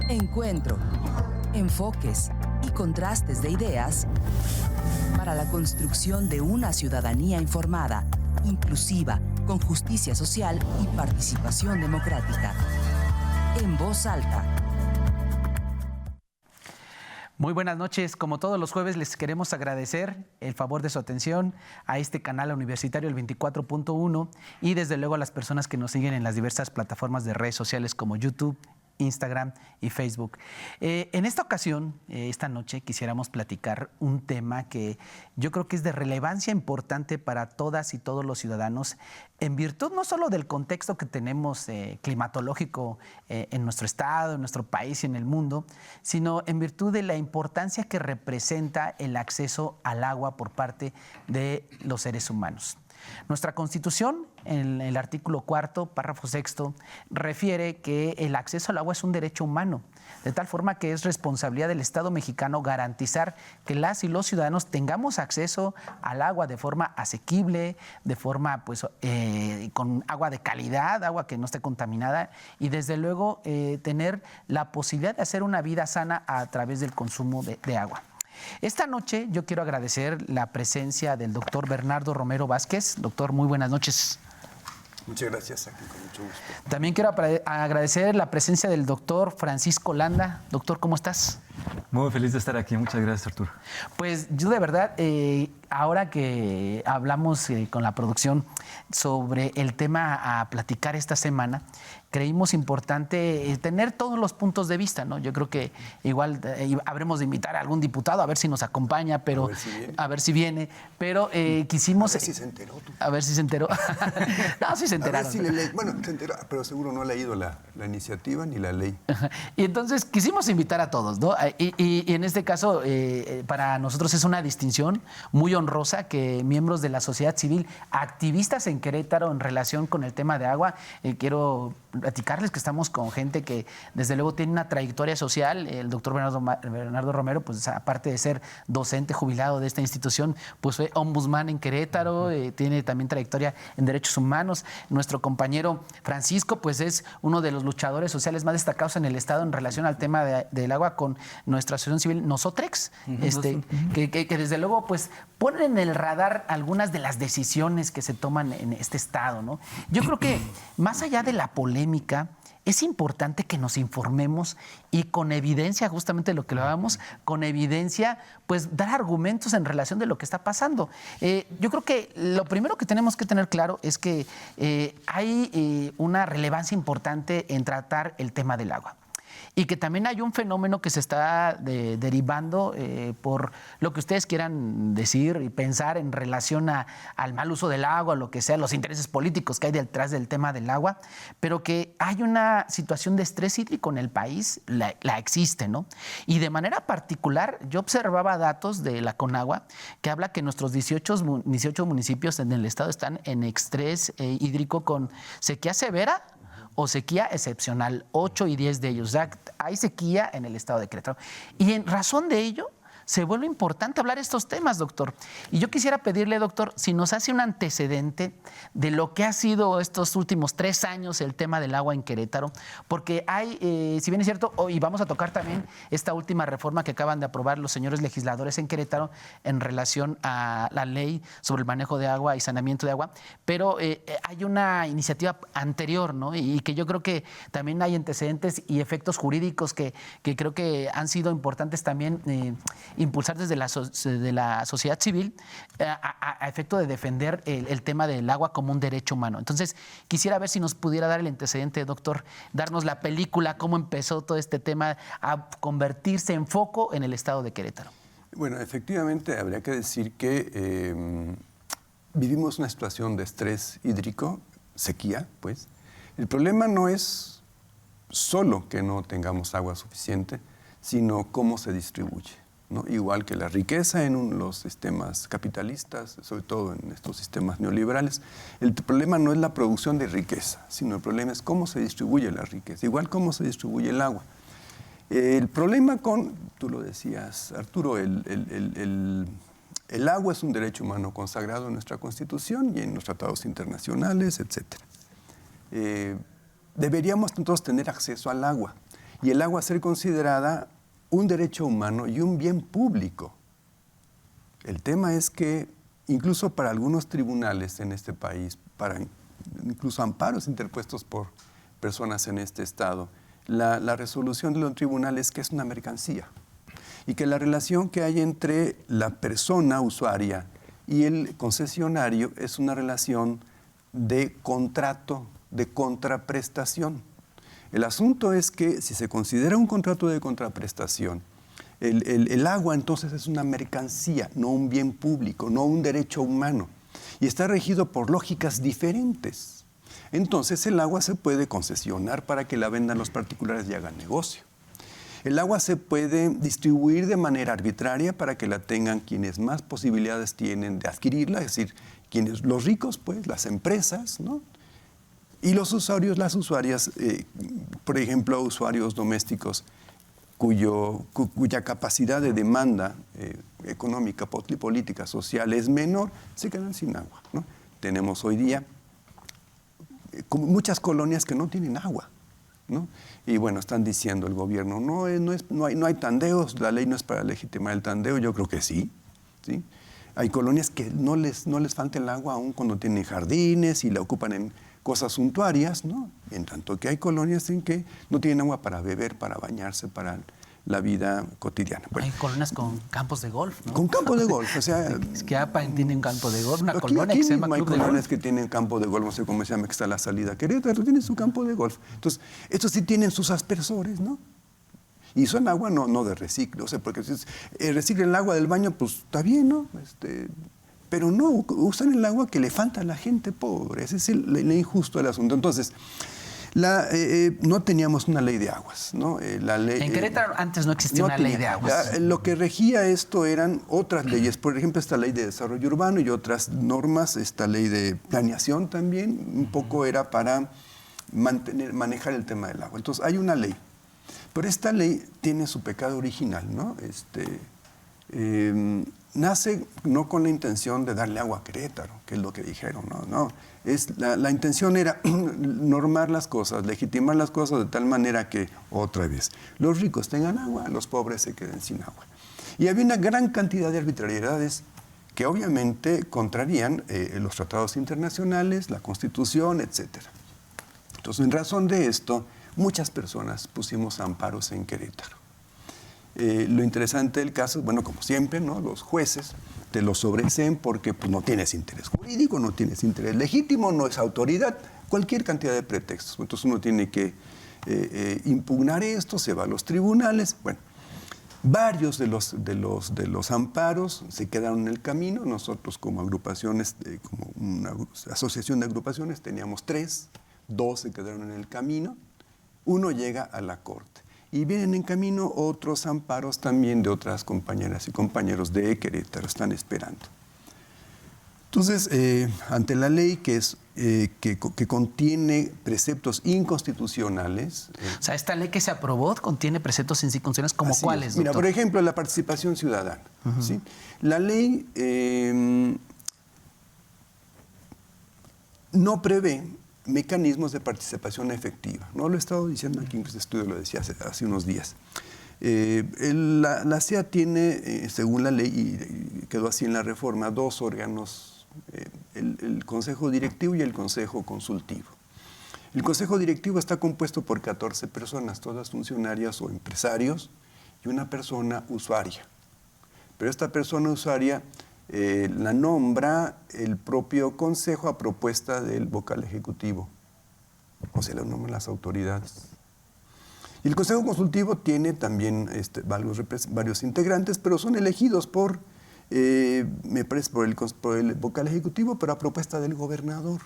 Encuentro, enfoques y contrastes de ideas para la construcción de una ciudadanía informada, inclusiva, con justicia social y participación democrática. En voz alta. Muy buenas noches. Como todos los jueves, les queremos agradecer el favor de su atención a este canal universitario, el 24.1, y desde luego a las personas que nos siguen en las diversas plataformas de redes sociales como YouTube, Instagram y Facebook. En esta ocasión, esta noche, quisiéramos platicar un tema que yo creo que es de relevancia importante para todas y todos los ciudadanos, en virtud no solo del contexto que tenemos climatológico en nuestro estado, en nuestro país y en el mundo, sino en virtud de la importancia que representa el acceso al agua por parte de los seres humanos. Nuestra Constitución, en el artículo 4, párrafo 6, refiere que el acceso al agua es un derecho humano, de tal forma que es responsabilidad del Estado mexicano garantizar que las y los ciudadanos tengamos acceso al agua de forma asequible, de forma con agua de calidad, agua que no esté contaminada y desde luego tener la posibilidad de hacer una vida sana a través del consumo de agua. Esta noche yo quiero agradecer la presencia del doctor Bernardo Romero Vázquez. Doctor, muy buenas noches. Muchas gracias, aquí con mucho gusto. También quiero agradecer la presencia del doctor Francisco Landa. Doctor, ¿cómo estás? Muy feliz de estar aquí. Muchas gracias, Arturo. Pues yo de verdad, ahora que hablamos con la producción sobre el tema a platicar esta semana, creímos importante tener todos los puntos de vista, ¿no? Yo creo que igual habremos de invitar a algún diputado a ver si nos acompaña, pero a ver si viene. Pero quisimos... A ver si se enteró tú. A ver si se enteró. No, sí se enteraron. A ver si bueno, se enteró, pero seguro no ha leído la iniciativa ni la ley. Y entonces quisimos invitar a todos, ¿no? Y en este caso, para nosotros es una distinción muy honrosa que miembros de la sociedad civil, activistas en Querétaro en relación con el tema de agua, quiero platicarles que estamos con gente que desde luego tiene una trayectoria social. El doctor Bernardo Romero, pues aparte de ser docente jubilado de esta institución, pues fue ombudsman en Querétaro, tiene también trayectoria en derechos humanos. Nuestro compañero Francisco, pues es uno de los luchadores sociales más destacados en el estado en relación al tema del agua con nuestra asociación civil Nosotrex, que desde luego pues ponen en el radar algunas de las decisiones que se toman en este estado, ¿no? Yo creo que más allá de la polémica, es importante que nos informemos y con evidencia, justamente lo que lo hablábamos, con evidencia, pues dar argumentos en relación de lo que está pasando. Yo creo que lo primero que tenemos que tener claro es que hay una relevancia importante en tratar el tema del agua. Y que también hay un fenómeno que se está derivando por lo que ustedes quieran decir y pensar en relación al mal uso del agua, lo que sea, los intereses políticos que hay detrás del tema del agua, pero que hay una situación de estrés hídrico en el país, la existe, ¿no? Y de manera particular, yo observaba datos de la Conagua que habla que nuestros 18 municipios en el estado están en estrés hídrico con sequía severa o sequía excepcional, 8 y 10 de ellos. O sea, hay sequía en el estado de Querétaro. Y en razón de ello, se vuelve importante hablar estos temas, doctor. Y yo quisiera pedirle, doctor, si nos hace un antecedente de lo que ha sido estos últimos 3 años el tema del agua en Querétaro, porque hay, si bien es cierto, y vamos a tocar también esta última reforma que acaban de aprobar los señores legisladores en Querétaro en relación a la ley sobre el manejo de agua y saneamiento de agua, pero hay una iniciativa anterior, ¿no? Y que yo creo que también hay antecedentes y efectos jurídicos que creo que han sido importantes también impulsar desde la sociedad civil a efecto de defender el tema del agua como un derecho humano. Entonces, quisiera ver si nos pudiera dar el antecedente, doctor, darnos la película, cómo empezó todo este tema a convertirse en foco en el estado de Querétaro. Bueno, efectivamente, habría que decir que vivimos una situación de estrés hídrico, sequía, pues. El problema no es solo que no tengamos agua suficiente, sino cómo se distribuye, ¿no? Igual que la riqueza en los sistemas capitalistas, sobre todo en estos sistemas neoliberales, el problema no es la producción de riqueza, sino el problema es cómo se distribuye la riqueza, igual cómo se distribuye el agua. El problema tú lo decías, Arturo, el agua es un derecho humano consagrado en nuestra Constitución y en los tratados internacionales, etc. Deberíamos entonces tener acceso al agua. y el agua ser considerada un derecho humano y un bien público. El tema es que incluso para algunos tribunales en este país, para incluso amparos interpuestos por personas en este estado, la resolución de los tribunales es que es una mercancía y que la relación que hay entre la persona usuaria y el concesionario es una relación de contrato, de contraprestación. El asunto es que si se considera un contrato de contraprestación, el agua entonces es una mercancía, no un bien público, no un derecho humano, y está regido por lógicas diferentes. Entonces el agua se puede concesionar para que la vendan los particulares y hagan negocio. El agua se puede distribuir de manera arbitraria para que la tengan quienes más posibilidades tienen de adquirirla, es decir, los ricos, pues, las empresas, ¿no? Y los usuarios, las usuarias, por ejemplo, usuarios domésticos cuya capacidad de demanda económica, política, social es menor, se quedan sin agua, ¿no? Tenemos hoy día como muchas colonias que no tienen agua, ¿no? Y bueno, están diciendo el gobierno, no hay tandeos, la ley no es para legitimar el tandeo. Yo creo que sí, ¿sí? Hay colonias que no les falta el agua aún cuando tienen jardines y la ocupan en cosas suntuarias, ¿no? En tanto que hay colonias en que no tienen agua para beber, para bañarse, para la vida cotidiana. Bueno, hay colonias con campos de golf, ¿no? Con campos de golf, o sea... Esquiapan tiene un campo de golf, una colonia aquí que se llama hay Club de colonias Golf. que tienen campo de golf, no sé cómo se llama, que está la salida a Querétaro, tienen su campo de golf. Entonces, estos sí tienen sus aspersores, ¿no? Y usan agua no de reciclo, o sea, porque si reciclan el agua del baño, pues está bien, ¿no? Pero no, usan el agua que le falta a la gente pobre. Ese es el injusto del asunto. Entonces, no teníamos una ley de aguas, ¿no? En Querétaro antes no existía una ley de aguas. Lo que regía esto eran otras leyes, por ejemplo, esta ley de desarrollo urbano y otras normas, esta ley de planeación también, un poco era para manejar el tema del agua. Entonces, hay una ley, pero esta ley tiene su pecado original, ¿no? Nace no con la intención de darle agua a Querétaro, que es lo que dijeron, no. La intención era normar las cosas, legitimar las cosas de tal manera que, otra vez, los ricos tengan agua, los pobres se queden sin agua. Y había una gran cantidad de arbitrariedades que obviamente contrarían los tratados internacionales, la Constitución, etc. Entonces, en razón de esto, muchas personas pusimos amparos en Querétaro. Lo interesante del caso, bueno, como siempre, ¿no? Los jueces te lo sobreseen porque pues, no tienes interés jurídico, no tienes interés legítimo, no es autoridad, cualquier cantidad de pretextos. Entonces uno tiene que impugnar esto, se va a los tribunales. Bueno, varios de los amparos se quedaron en el camino. Nosotros como agrupaciones, como una asociación de agrupaciones, teníamos 3, 2 se quedaron en el camino, 1 llega a la corte. Y vienen en camino otros amparos también de otras compañeras y compañeros de Querétaro, están esperando. Entonces, ante la ley que contiene preceptos inconstitucionales... O sea, esta ley que se aprobó contiene preceptos inconstitucionales, ¿como cuáles, doctor? Mira, por ejemplo, la participación ciudadana. ¿Sí? La ley no prevé mecanismos de participación efectiva. No lo he estado diciendo aquí en este estudio, lo decía hace unos días. La CEA tiene, según la ley, y quedó así en la reforma, 2 órganos, el Consejo Directivo y el Consejo Consultivo. El Consejo Directivo está compuesto por 14 personas, todas funcionarias o empresarios, y una persona usuaria. Pero esta persona usuaria la nombra el propio Consejo a propuesta del vocal ejecutivo, o sea, la nombran las autoridades. Y el Consejo Consultivo tiene también varios integrantes, pero son elegidos por el vocal ejecutivo, pero a propuesta del gobernador.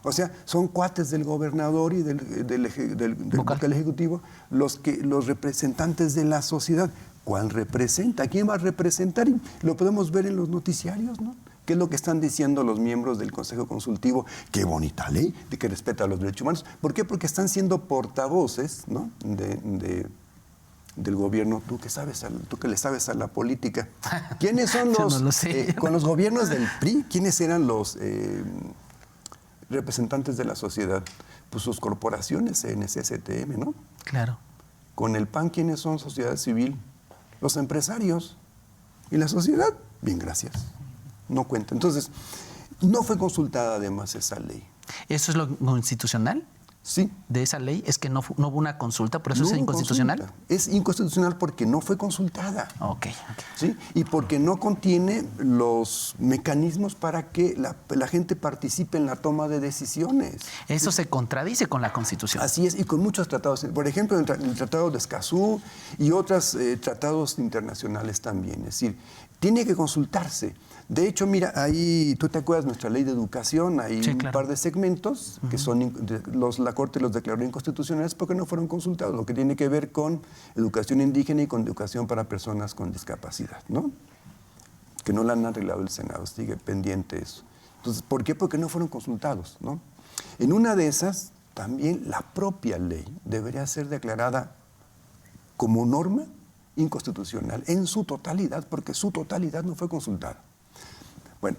O sea, son cuates del gobernador y del vocal ejecutivo los representantes de la sociedad. ¿Cuál representa? ¿A quién va a representar? Y lo podemos ver en los noticiarios, ¿no? ¿Qué es lo que están diciendo los miembros del Consejo Consultivo? Qué bonita ley de que respeta los derechos humanos. ¿Por qué? Porque están siendo portavoces, ¿no? del gobierno. Tú que le sabes a la política. ¿Quiénes son los... No lo sé. Con los gobiernos del PRI, ¿quiénes eran los representantes de la sociedad? Pues sus corporaciones, CNC, CTM, ¿no? Claro. Con el PAN, ¿quiénes son sociedad civil? Los empresarios. Y la sociedad, bien, gracias. No cuenta. Entonces, no fue consultada además esa ley. ¿Eso es lo constitucional? Sí. De esa ley es que no hubo una consulta, por eso No es hubo inconstitucional. consulta. Es inconstitucional porque no fue consultada. Ok. ¿Sí? Y porque no contiene los mecanismos para que la gente participe en la toma de decisiones. Eso se contradice con la Constitución. Así es, y con muchos tratados. Por ejemplo, el Tratado de Escazú y otros tratados internacionales también. Es decir, tiene que consultarse. De hecho, mira, ahí, ¿tú te acuerdas de nuestra ley de educación? Hay Sí, un claro. par de segmentos que son, la Corte los declaró inconstitucionales porque no fueron consultados, lo que tiene que ver con educación indígena y con educación para personas con discapacidad, ¿no? Que no la han arreglado el Senado, sigue pendiente eso. Entonces, ¿por qué? Porque no fueron consultados, ¿no? En una de esas, también la propia ley debería ser declarada como norma inconstitucional en su totalidad, porque su totalidad no fue consultada. Bueno,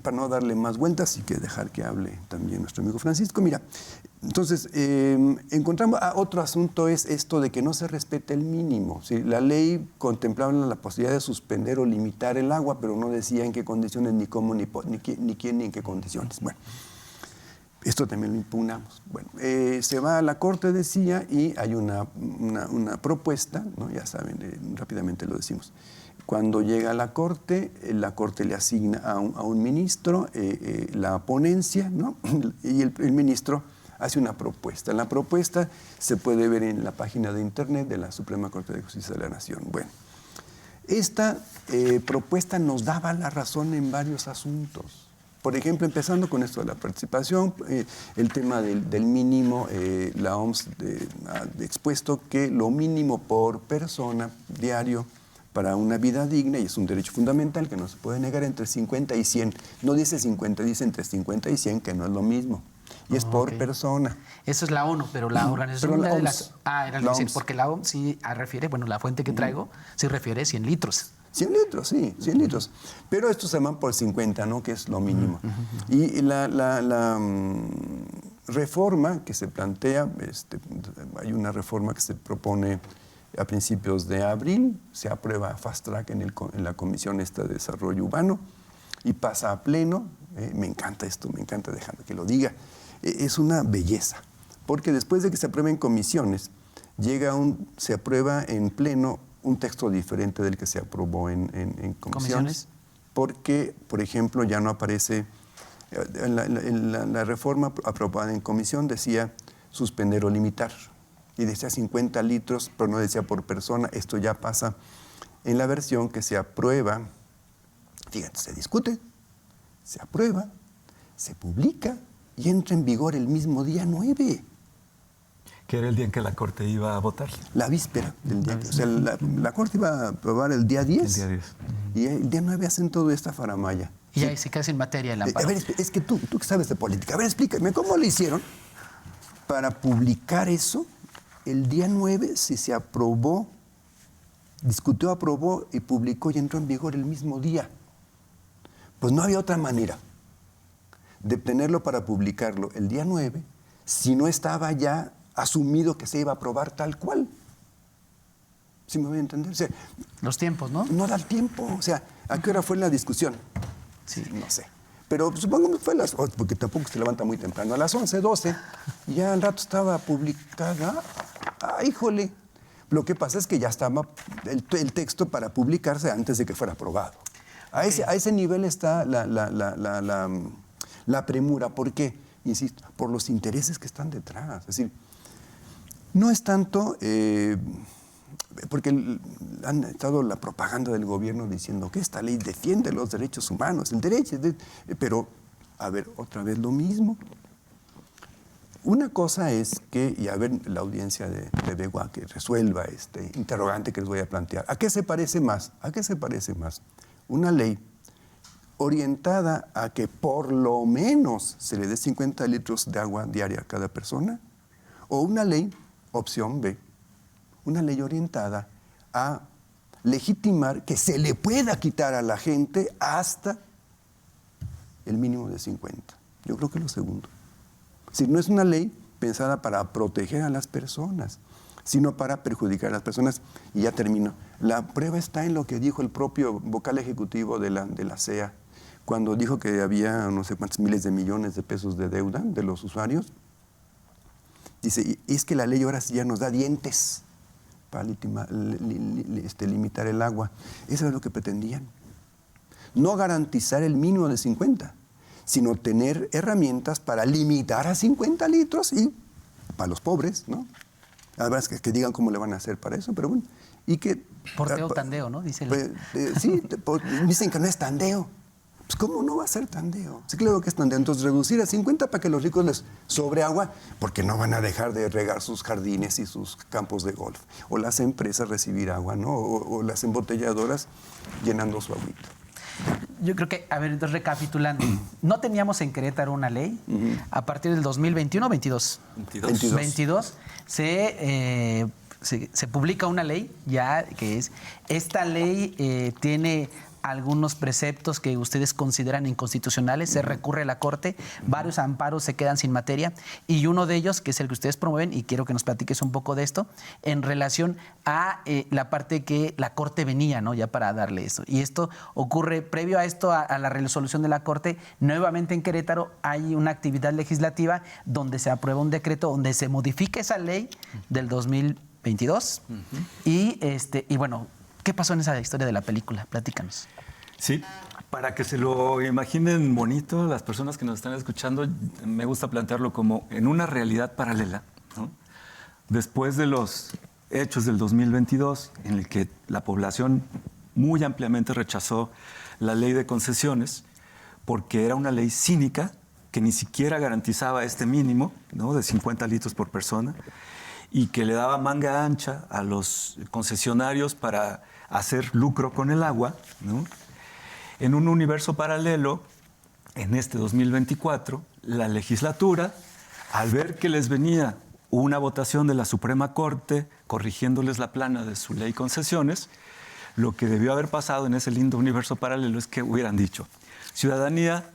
para no darle más vueltas y que dejar que hable también nuestro amigo Francisco, mira, entonces encontramos otro asunto es esto de que no se respete el mínimo. ¿Sí? La ley contemplaba la posibilidad de suspender o limitar el agua, pero no decía en qué condiciones, ni cómo, ni quién, ni en qué condiciones. Bueno, esto también lo impugnamos. Bueno, se va a la Corte, decía, y hay una propuesta, ¿no? Ya saben, rápidamente lo decimos. Cuando llega a la Corte le asigna a un ministro la ponencia, ¿no? Y el ministro hace una propuesta. La propuesta se puede ver en la página de internet de la Suprema Corte de Justicia de la Nación. Bueno, esta propuesta nos daba la razón en varios asuntos. Por ejemplo, empezando con esto de la participación, el tema del mínimo, la OMS ha expuesto que lo mínimo por persona diario para una vida digna, y es un derecho fundamental que no se puede negar, entre 50 y 100. No dice 50, dice entre 50 y 100, que no es lo mismo. Y es por persona. Eso es la ONU, pero la Organización Pero la Mundial de OMS. era La decir, OMS. porque la OMS sí refiere, bueno, la fuente que traigo sí refiere 100 litros. 100 litros, sí, 100 litros. Pero estos se van por 50, ¿no? Que es lo mínimo. Y la reforma que se plantea, hay una reforma que se propone a principios de abril, se aprueba fast track en la Comisión de Desarrollo Urbano y pasa a pleno. Me encanta esto, me encanta, déjame que lo diga. Es una belleza, porque después de que se apruebe en comisiones, se aprueba en pleno un texto diferente del que se aprobó en comisiones, porque, por ejemplo, ya no aparece, la reforma aprobada en comisión decía suspender o limitar, y decía 50 litros, pero no decía por persona. Esto ya pasa en la versión que se aprueba, fíjate, se discute, se aprueba, se publica y entra en vigor el mismo día 9. Que era el día en que la Corte iba a votar. La víspera del día. O sea, la Corte iba a aprobar el día 10. El día 10. Y el día 9 hacen toda esta faramaya. Y ahí se queda sin materia el amparo. A ver, es que tú que sabes de política, a ver, explícame, ¿cómo le hicieron para publicar eso el día 9 si se aprobó, discutió, aprobó y publicó y entró en vigor el mismo día? Pues no había otra manera de tenerlo para publicarlo el día 9 si no estaba ya asumido que se iba a aprobar tal cual. ¿Sí me voy a entender? O sea, Los tiempos, ¿no? no da el tiempo. O sea, ¿a qué hora fue la discusión? Sí. No sé. Pero supongo que fue porque tampoco se levanta muy temprano, a las 11, 12, y ya al rato estaba publicada. ¡Ah, híjole! Lo que pasa es que ya estaba el texto para publicarse antes de que fuera aprobado. A ese nivel está la premura. ¿Por qué? Insisto, por los intereses que están detrás. Es decir, no es tanto porque han estado la propaganda del gobierno diciendo que esta ley defiende los derechos humanos, el derecho, pero, a ver, otra vez lo mismo. Una cosa es que, y a ver la audiencia de Begua que resuelva este interrogante que les voy a plantear. ¿A qué se parece más? ¿A qué se parece más? Una ley orientada a que por lo menos se le dé 50 litros de agua diaria a cada persona, o una ley, opción B, una ley orientada a legitimar que se le pueda quitar a la gente hasta el mínimo de 50. Yo creo que lo segundo. Si no es una ley pensada para proteger a las personas, sino para perjudicar a las personas. Y ya termino. La prueba está en lo que dijo el propio vocal ejecutivo de la CEA, cuando dijo que había no sé cuántos miles de millones de pesos de deuda de los usuarios. Dice, es que la ley ahora sí ya nos da dientes para limitar el agua. Eso es lo que pretendían. No garantizar el mínimo de 50, sino tener herramientas para limitar a 50 litros y para los pobres, ¿no? La verdad es que digan cómo le van a hacer para eso, pero bueno. Y que, Porteo, tandeo, ¿no? Dice sí, dicen que no es tandeo. Pues ¿cómo no va a ser tandeo? Sí, claro que es tandeo. Entonces reducir a 50 para que los ricos les sobre agua, porque no van a dejar de regar sus jardines y sus campos de golf. O las empresas recibir agua, ¿no? O las embotelladoras llenando su agüita. Yo creo que, a ver, entonces recapitulando, no teníamos en Querétaro una ley. A partir del 2021, 22 se publica una ley ya que es, esta ley tiene algunos preceptos que ustedes consideran inconstitucionales, se recurre a la Corte, varios amparos se quedan sin materia y uno de ellos, que es el que ustedes promueven, y quiero que nos platiques un poco de esto, en relación a la parte que la Corte venía, ¿no? Ya para darle esto. Y esto ocurre previo a esto, a la resolución de la Corte, nuevamente en Querétaro hay una actividad legislativa donde se aprueba un decreto donde se modifica esa ley del 2022 y bueno, ¿qué pasó en esa historia de la película? Platícanos. Sí, para que se lo imaginen bonito, las personas que nos están escuchando, me gusta plantearlo como en una realidad paralela, ¿no? Después de los hechos del 2022, en el que la población muy ampliamente rechazó la ley de concesiones, porque era una ley cínica que ni siquiera garantizaba este mínimo, ¿no? De 50 litros por persona, y que le daba manga ancha a los concesionarios para hacer lucro con el agua, ¿no? En un universo paralelo, en este 2024, la legislatura, al ver que les venía una votación de la Suprema Corte corrigiéndoles la plana de su ley concesiones, lo que debió haber pasado en ese lindo universo paralelo es que hubieran dicho, ciudadanía,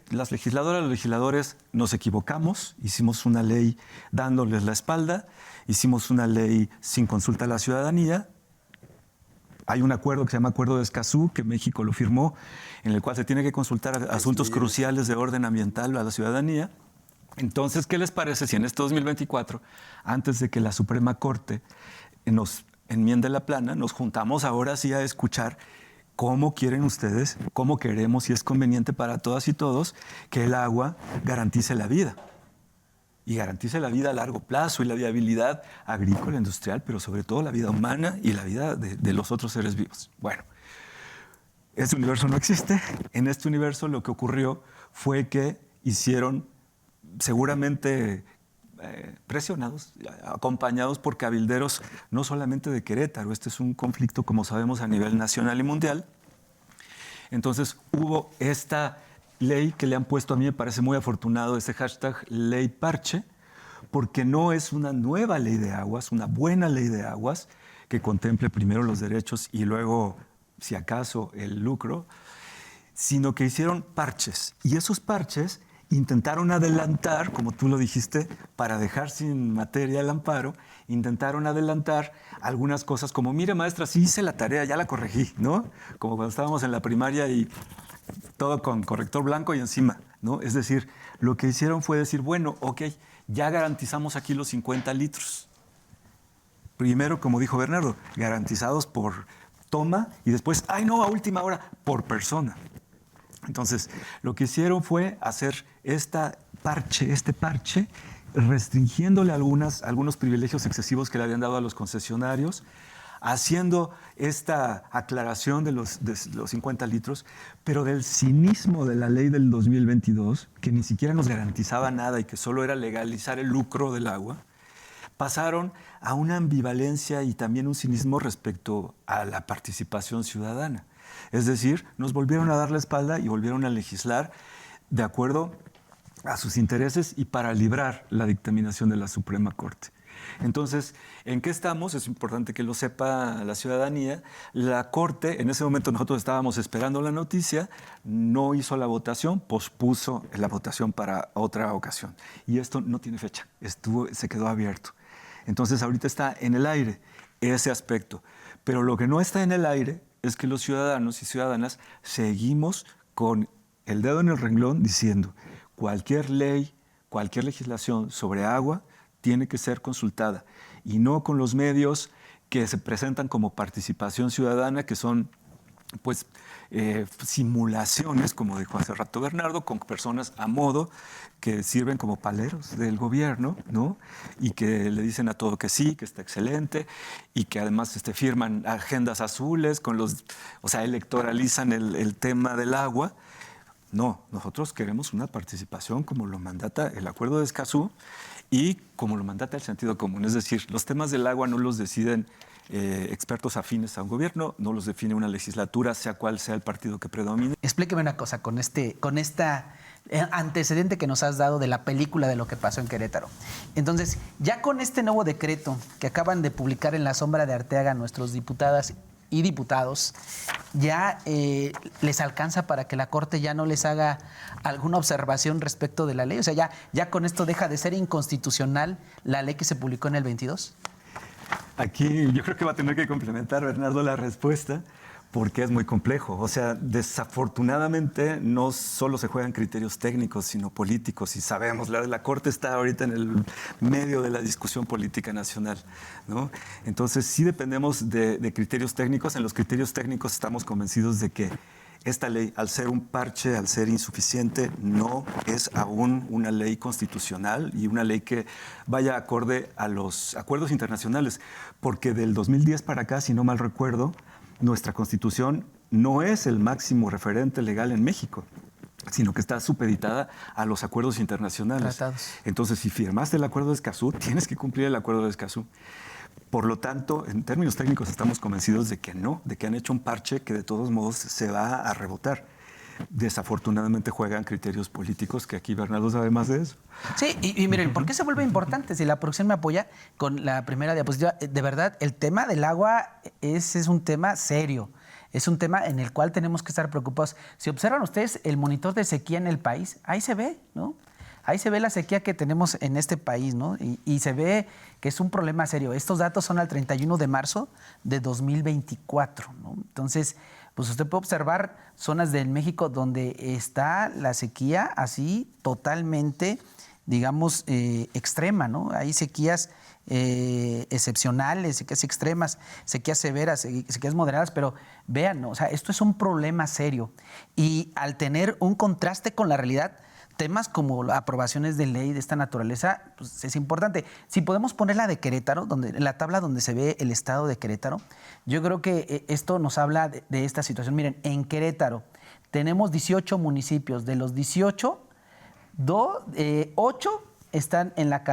las legisladoras, los legisladores nos equivocamos, hicimos una ley dándoles la espalda, hicimos una ley sin consulta a la ciudadanía. Hay un acuerdo que se llama Acuerdo de Escazú, que México lo firmó, en el cual se tiene que consultar asuntos cruciales de orden ambiental a la ciudadanía. Entonces, ¿qué les parece si en este 2024, antes de que la Suprema Corte nos enmiende la plana, nos juntamos ahora sí a escuchar cómo quieren ustedes, cómo queremos y es conveniente para todas y todos que el agua garantice la vida? Y garantice la vida a largo plazo y la viabilidad agrícola, industrial, pero sobre todo la vida humana y la vida de los otros seres vivos. Bueno, este universo no existe. En este universo lo que ocurrió fue que hicieron, seguramente presionados, acompañados por cabilderos no solamente de Querétaro, este es un conflicto, como sabemos, a nivel nacional y mundial. Entonces hubo esta ley que le han puesto, a mí me parece muy afortunado ese hashtag ley parche, porque no es una nueva ley de aguas, una buena ley de aguas que contemple primero los derechos y luego, si acaso, el lucro, sino que hicieron parches. Y esos parches intentaron adelantar, como tú lo dijiste, para dejar sin materia el amparo, intentaron adelantar algunas cosas como, mire maestra, sí hice la tarea, ya la corregí, ¿no? Como cuando estábamos en la primaria y todo con corrector blanco y encima, ¿no? Es decir, lo que hicieron fue decir, bueno, ok, ya garantizamos aquí los 50 litros. Primero, como dijo Bernardo, garantizados por toma y después, ay no, a última hora, por persona. Entonces, lo que hicieron fue hacer este parche, restringiéndole algunos privilegios excesivos que le habían dado a los concesionarios, haciendo esta aclaración de los 50 litros, pero del cinismo de la ley del 2022, que ni siquiera nos garantizaba nada y que solo era legalizar el lucro del agua, pasaron a una ambivalencia y también un cinismo respecto a la participación ciudadana. Es decir, nos volvieron a dar la espalda y volvieron a legislar de acuerdo a sus intereses y para librar la dictaminación de la Suprema Corte. Entonces, ¿en qué estamos? Es importante que lo sepa la ciudadanía. La Corte, en ese momento nosotros estábamos esperando la noticia, no hizo la votación, pospuso la votación para otra ocasión. Y esto no tiene fecha, se quedó abierto. Entonces ahorita está en el aire ese aspecto. Pero lo que no está en el aire es que los ciudadanos y ciudadanas seguimos con el dedo en el renglón diciendo cualquier ley, cualquier legislación sobre agua tiene que ser consultada y no con los medios que se presentan como participación ciudadana, que son pues simulaciones, como dijo hace rato Bernardo, con personas a modo que sirven como paleros del gobierno, ¿no? Y que le dicen a todo que sí, que está excelente, y que además firman agendas azules con los, o sea, electoralizan el tema del agua. No, nosotros queremos una participación como lo mandata el Acuerdo de Escazú y como lo mandata el sentido común. Es decir, los temas del agua no los deciden expertos afines a un gobierno, no los define una legislatura, sea cual sea el partido que predomine. Explíqueme una cosa con esta antecedente que nos has dado de la película de lo que pasó en Querétaro. Entonces, ya con este nuevo decreto que acaban de publicar en la sombra de Arteaga nuestros diputadas y diputados, ¿ya les alcanza para que la Corte ya no les haga alguna observación respecto de la ley? O sea, ¿ya con esto deja de ser inconstitucional la ley que se publicó en el 22? Aquí yo creo que va a tener que complementar, Bernardo, la respuesta, porque es muy complejo. O sea, desafortunadamente no solo se juegan criterios técnicos, sino políticos. Y sabemos, la Corte está ahorita en el medio de la discusión política nacional, ¿no? Entonces sí dependemos de criterios técnicos. En los criterios técnicos estamos convencidos de que esta ley, al ser un parche, al ser insuficiente, no es aún una ley constitucional y una ley que vaya acorde a los acuerdos internacionales, porque del 2010 para acá, si no mal recuerdo, nuestra Constitución no es el máximo referente legal en México, sino que está supeditada a los acuerdos internacionales. Tratados. Entonces, si firmaste el Acuerdo de Escazú, tienes que cumplir el Acuerdo de Escazú. Por lo tanto, en términos técnicos estamos convencidos de que no, de que han hecho un parche que de todos modos se va a rebotar. Desafortunadamente juegan criterios políticos, que aquí Bernardo sabe más de eso. Sí, y miren, ¿por qué se vuelve importante? Si la producción me apoya con la primera diapositiva, de verdad, el tema del agua es un tema serio. Es un tema en el cual tenemos que estar preocupados. Si observan ustedes el monitor de sequía en el país, ahí se ve, ¿no? Ahí se ve la sequía que tenemos en este país, ¿no? Y se ve que es un problema serio. Estos datos son al 31 de marzo de 2024, ¿no? Entonces, pues usted puede observar zonas de México donde está la sequía así totalmente, digamos, extrema, ¿no? Hay sequías excepcionales, sequías extremas, sequías severas, sequías moderadas, pero vean, ¿no? O sea, esto es un problema serio. Y al tener un contraste con la realidad, temas como aprobaciones de ley de esta naturaleza, pues es importante. Si podemos poner la de Querétaro, la tabla donde se ve el estado de Querétaro, yo creo que esto nos habla de esta situación. Miren, en Querétaro tenemos 18 municipios. De los 18, 8 están en la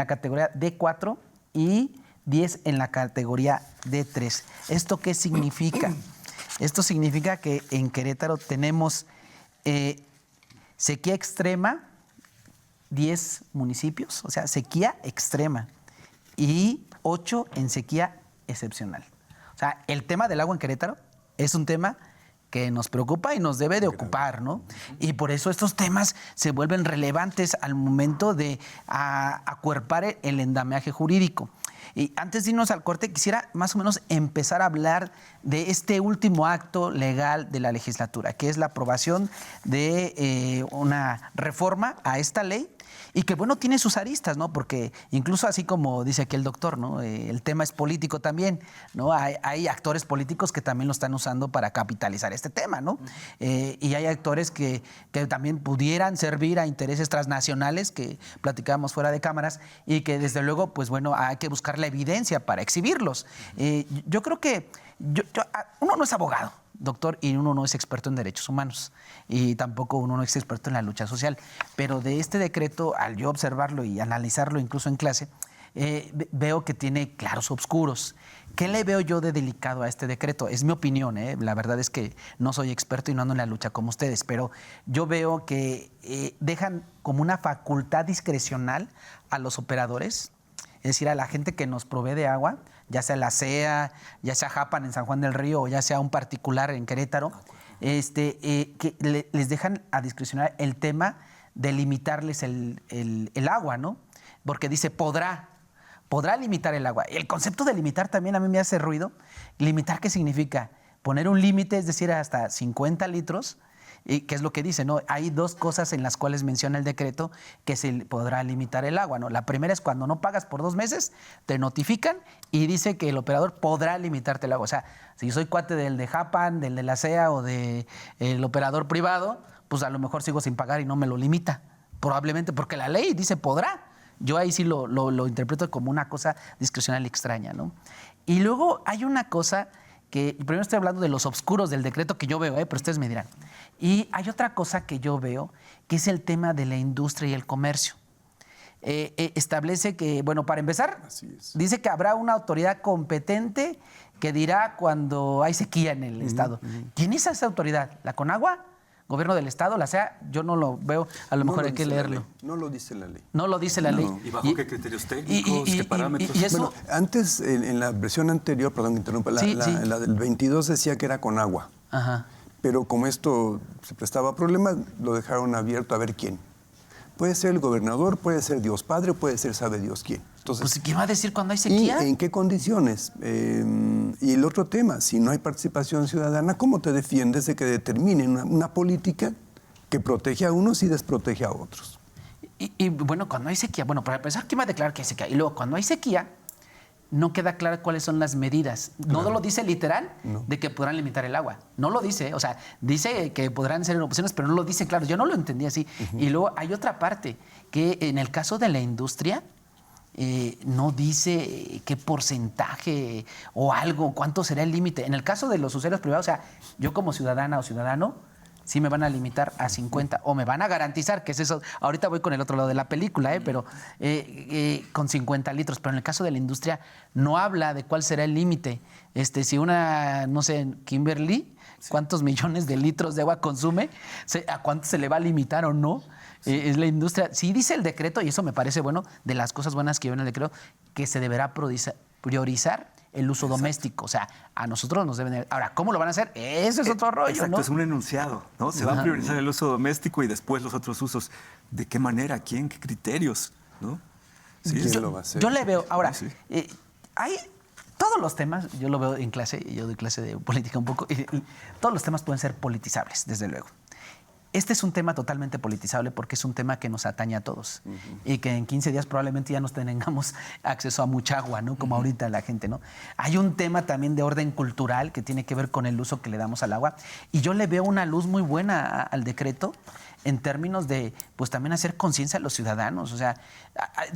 categoría D4 y 10 en la categoría D3. ¿Esto qué significa? Esto significa que en Querétaro tenemos sequía extrema, 10 municipios, o sea, sequía extrema, y 8 en sequía excepcional. O sea, el tema del agua en Querétaro es un tema que nos preocupa y nos debe de ocupar, ¿no? Y por eso estos temas se vuelven relevantes al momento de acuerpar el endamiaje jurídico. Y antes de irnos al corte, quisiera más o menos empezar a hablar de este último acto legal de la legislatura, que es la aprobación de una reforma a esta ley y que, bueno, tiene sus aristas, ¿no? Porque incluso así como dice aquí el doctor, ¿no? El tema es político también, ¿no? Hay actores políticos que también lo están usando para capitalizar este tema, ¿no? Y hay actores que también pudieran servir a intereses transnacionales que platicábamos fuera de cámaras y que desde luego, pues bueno, hay que buscar la evidencia para exhibirlos. Yo creo que uno no es abogado, doctor, y uno no es experto en derechos humanos y tampoco uno no es experto en la lucha social, pero de este decreto, al yo observarlo y analizarlo incluso en clase, veo que tiene claros oscuros. ¿Qué le veo yo de delicado a este decreto? Es mi opinión, la verdad es que no soy experto y no ando en la lucha como ustedes, pero yo veo que dejan como una facultad discrecional a los operadores, es decir, a la gente que nos provee de agua, ya sea la CEA, ya sea Japan en San Juan del Río o ya sea un particular en Querétaro, que les dejan a discrecionar el tema de limitarles el agua, ¿no? Porque dice podrá podrá limitar el agua. El concepto de limitar también a mí me hace ruido. ¿Limitar qué significa? Poner un límite, es decir, hasta 50 litros, y que es lo que dice, ¿no? Hay dos cosas en las cuales menciona el decreto que se podrá limitar el agua, ¿no? La primera es cuando no pagas por 2 meses, te notifican y dice que el operador podrá limitarte el agua. O sea, si yo soy cuate del de Japan, del de la CEA o del operador privado, pues a lo mejor sigo sin pagar y no me lo limita. Probablemente porque la ley dice podrá. Yo ahí sí lo interpreto como una cosa discrecional y extraña, ¿no? Y luego hay una cosa que, primero estoy hablando de los obscuros del decreto que yo veo, pero ustedes me dirán. Y hay otra cosa que yo veo, que es el tema de la industria y el comercio. Establece que, bueno, para empezar, dice que habrá una autoridad competente que dirá cuando hay sequía en el Estado. ¿Quién es esa autoridad? ¿La Conagua? ¿Gobierno del Estado? La SEA, yo no lo veo, a lo mejor hay que leerlo. No lo dice la ley. No lo dice la ley. ¿Y bajo qué criterios técnicos, qué parámetros? Y eso, bueno, antes, en la versión anterior, perdón que interrumpa, la del 22 decía que era con agua. Ajá. Pero como esto se prestaba a problemas, lo dejaron abierto a ver quién. Puede ser el gobernador, puede ser Dios Padre, puede ser sabe Dios quién. Entonces, pues, ¿qué va a decir cuando hay sequía? ¿Y en qué condiciones? Y el otro tema, si no hay participación ciudadana, ¿cómo te defiendes de que determinen una política que protege a unos y desprotege a otros? Y bueno, cuando hay sequía, bueno, para empezar, ¿quién va a declarar que hay sequía? Y luego, cuando hay sequía, no queda claro cuáles son las medidas. No lo dice literal de que podrán limitar el agua. No lo dice. O sea, dice que podrán ser opciones, pero no lo dice claro. Yo no lo entendí así. Y luego hay otra parte, que en el caso de la industria, no dice qué porcentaje o algo, cuánto será el límite. En el caso de los usuarios privados, o sea, yo como ciudadana o ciudadano, sí me van a limitar a 50 o me van a garantizar, que es eso. Ahorita voy con el otro lado de la película, pero con 50 litros. Pero en el caso de la industria no habla de cuál será el límite. Si una, no sé, Kimberly, cuántos millones de litros de agua consume, a cuánto se le va a limitar o no. Es la industria. Sí dice el decreto, y eso me parece bueno, de las cosas buenas que veo en el decreto, que se deberá priorizar el uso doméstico. O sea, a nosotros nos deben... Ahora, ¿cómo lo van a hacer? Ese es otro rollo, exacto, ¿no? Es un enunciado, ¿no? Se va a priorizar el uso doméstico y después los otros usos. ¿De qué manera? ¿Quién? ¿Qué criterios? ¿no? Sí, ¿quién lo va a hacer? Yo le veo... Ahora, Sí. hay... Todos los temas, yo lo veo en clase, yo doy clase de política un poco, y todos los temas pueden ser politizables, desde luego. Este es un tema totalmente politizable porque es un tema que nos atañe a todos y que en 15 días probablemente ya no tengamos acceso a mucha agua, ¿no? Como ahorita la gente, ¿no? Hay un tema también de orden cultural que tiene que ver con el uso que le damos al agua y yo le veo una luz muy buena al decreto en términos de, pues también hacer conciencia a los ciudadanos. O sea,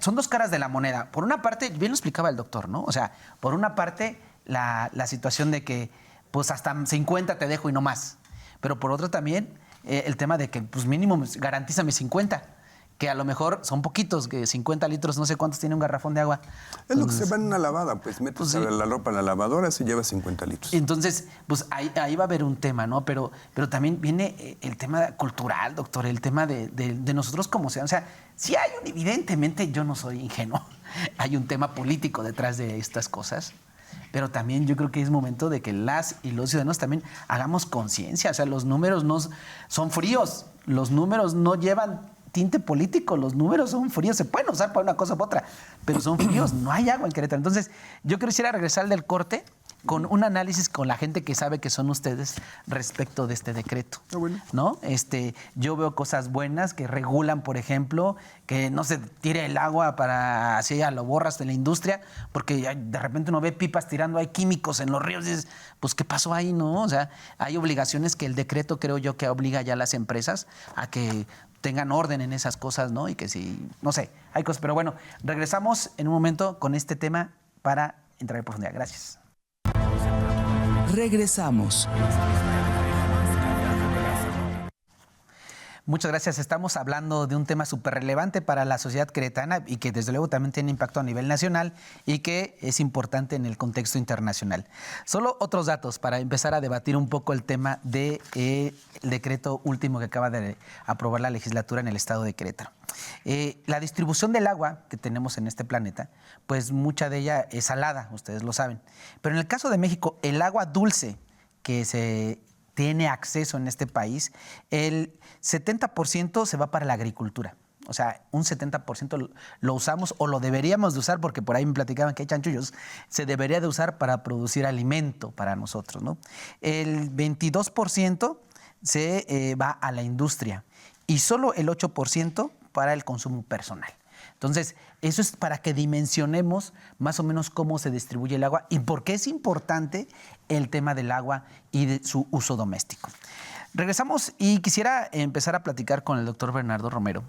son dos caras de la moneda. Por una parte, bien lo explicaba el doctor, ¿no? O sea, por una parte, la situación de que, pues hasta 50 te dejo y no más. Pero por otra también, el tema de que, pues mínimo, garantízame 50, que a lo mejor son poquitos, que 50 litros, no sé cuántos tiene un garrafón de agua. Es lo que se va en una lavada, pues metes la ropa en la lavadora, se lleva 50 litros. Entonces, pues ahí va a haber un tema, ¿no? Pero también viene el tema cultural, doctor, el tema de nosotros como ciudadanos. O sea, sí hay evidentemente, yo no soy ingenuo, hay un tema político detrás de estas cosas. Pero también yo creo que es momento de que las y los ciudadanos también hagamos conciencia. O sea, los números no son fríos, los números no llevan tinte político, los números son fríos, se pueden usar para una cosa u otra, pero son fríos, no hay agua en Querétaro. Entonces, yo quisiera regresar del corte con un análisis con la gente que sabe que son ustedes respecto de este decreto. Bueno. ¿No? Yo veo cosas buenas que regulan, por ejemplo, que no se tire el agua para así ya lo borras de la industria, porque de repente uno ve pipas tirando, hay químicos en los ríos, y dices, pues ¿qué pasó ahí? ¿No? O sea, hay obligaciones que el decreto creo yo que obliga ya a las empresas a que tengan orden en esas cosas, ¿no? Y que si, no sé, hay cosas. Pero bueno, regresamos en un momento con este tema para entrar en profundidad. Gracias. Regresamos. Muchas gracias. Estamos hablando de un tema súper relevante para la sociedad queretana y que desde luego también tiene impacto a nivel nacional y que es importante en el contexto internacional. Solo otros datos para empezar a debatir un poco el tema del decreto último que acaba de aprobar la legislatura en el estado de Querétaro. La distribución del agua que tenemos en este planeta, pues mucha de ella es salada, ustedes lo saben. Pero en el caso de México, el agua dulce que se tiene acceso en este país, el 70% se va para la agricultura. o sea, un 70% lo usamos o lo deberíamos de usar, porque por ahí me platicaban que hay chanchullos, se debería de usar para producir alimento para nosotros, ¿no? El 22% se va a la industria y solo el 8% para el consumo personal. Entonces, eso es para que dimensionemos más o menos cómo se distribuye el agua y por qué es importante el tema del agua y de su uso doméstico. Regresamos y quisiera empezar a platicar con el doctor Bernardo Romero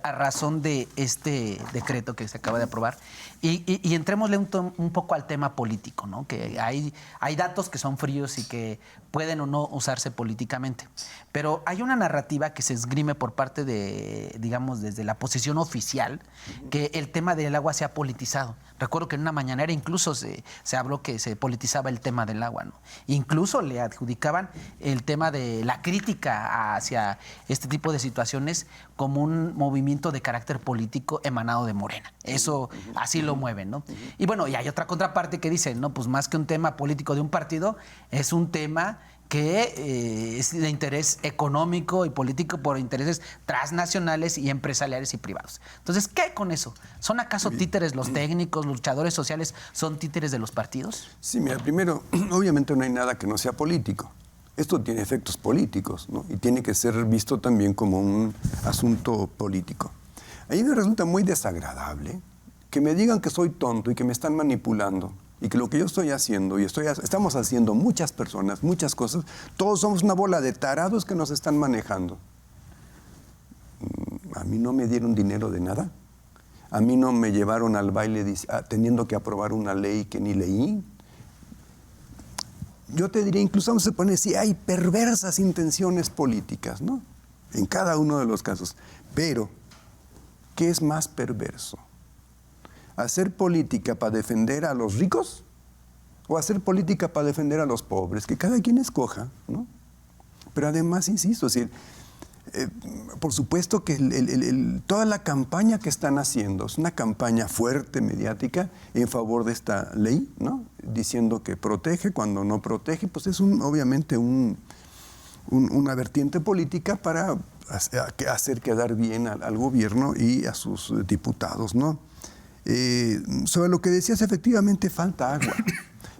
a razón de este decreto que se acaba de aprobar y entrémosle un poco al tema político, ¿no? Que hay datos que son fríos y que pueden o no usarse políticamente, pero hay una narrativa que se esgrime por parte de, digamos, desde la posición oficial, que el tema del agua se ha politizado. Recuerdo que en una mañanera incluso se habló que se politizaba el tema del agua, ¿no? Incluso le adjudicaban el tema de la crítica hacia este tipo de situaciones como un movimiento de carácter político emanado de Morena. Eso así lo mueven, ¿no? Y bueno, y hay otra contraparte que dice, no, pues más que un tema político de un partido, es un tema que es de interés económico y político por intereses transnacionales y empresariales y privados. Entonces, ¿qué hay con eso? ¿Son acaso títeres los técnicos, los luchadores sociales, son títeres de los partidos? Sí, mira, primero, obviamente no hay nada que no sea político. Esto tiene efectos políticos, ¿no? Y tiene que ser visto también como un asunto político. A mí me resulta muy desagradable que me digan que soy tonto y que me están manipulando y que lo que yo estoy haciendo y estamos haciendo muchas personas, muchas cosas, todos somos una bola de tarados que nos están manejando. A mí no me dieron dinero de nada. A mí no me llevaron al baile teniendo que aprobar una ley que ni leí. Yo te diría, incluso vamos a poner, si hay perversas intenciones políticas, ¿no? En cada uno de los casos. Pero, ¿qué es más perverso? ¿Hacer política para defender a los ricos o hacer política para defender a los pobres? Que cada quien escoja, ¿no? Pero además, insisto, por supuesto que toda la campaña que están haciendo es una campaña fuerte, mediática, en favor de esta ley, ¿no? Diciendo que protege cuando no protege, pues es obviamente una vertiente política para hacer quedar bien al gobierno y a sus diputados, ¿no? Sobre lo que decías, efectivamente falta agua,